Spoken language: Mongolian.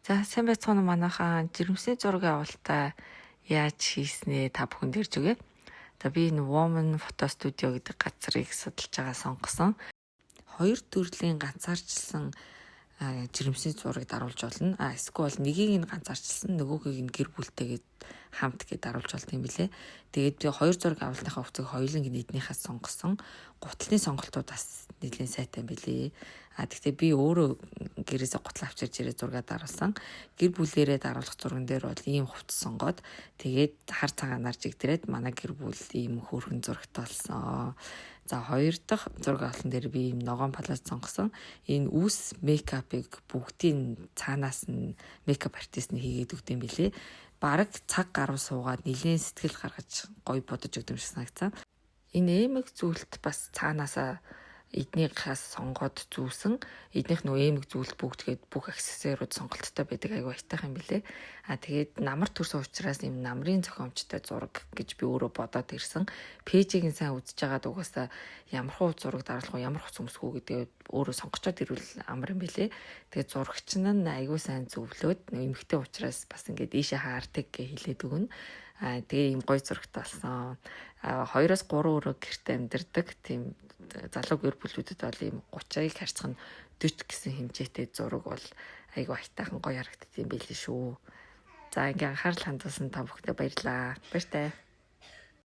За сайн байцгаана уу манайхаа жирэмсний зургийн авалтаа яаж хийснээ та бүхэнд ирж өгье. За би энэ Woman Photo Studio гэдэг газрыг судалж байгаа сонгосон. Хоёр төрлийн ганцаарчилсан жирэмсний зургийг даруулж болно. Эсвэл нэгийг нь ганцаарчилсан, нөгөөгийг нь гэр бүлтэйгээ хамт гээд даруулж болт юм билэ. Тэгээд би хоёр зураг авалтынхаа хувцыг хоёуланг эднийхээс сонгосон. Гутлын сонголтууд бас нэлээд сайтай билээ. Гэхдээ би өөрөө гэрээсээ гутал авчирж ирээ зураг даруулсан. Гэр бүлээрээ даруулах зурган дээр бол ийм хувцас сонгоод тэгээд хар цагаанаар жигдрээд манай гэр бүл ийм хөөрхөн зурагтай болсон. За хоёр дахь зураг авалтан дээр би ийм ногоон палас сонгосон. Энэ үс мейкапыг бүгдийн цаанаас нь мейкап артист нь хийгээд өгд юм билээ. Бараг цаг гаруй суугаад нэлээд сэтгэл гаргаж гоё бодож өгд юм шиг санагцсан. Энэ эмэг зүйлт бас цаанаасаа эднийхээс сонгоод зүүсэн. Эднийх нөгөө эмэг зүйлт бүгдгээд бүх аксессуарууд сонголттой байдаг аягүй айтайхан юм билэ. Тэгээд намар төрсөн учраас юм намрын зохиомжтой зураг гэж би өөрөө бодоод ирсэн. Пэйжийг нь сайн үзэж байгаад угаасаа ямар хуу зураг даруулах уу, ямар хувц өмсөх үү гэдэг өөрөө сонгочоод ирвэл амар юм билэ. Тэгээд зурагч нь аягүй сайн зөвлөөд эмэгтэй учраас бас ингээд ийшээ хаардаг гэж хэлээд өгнө. Тэгээ ийм гоё зурагтай болсон. 2-3 өрөө гэрте амьдардаг тийм залуу гэр бүлүүдэд бол ийм 30-ыг харьцах нь 40 гэсэн хэмжээтэй зураг бол айгүй айтайхан гоё харагддаг юм байл шүү. За ингээ анхаарал хандуулсан та бүхэнд баярлалаа. Баяртай.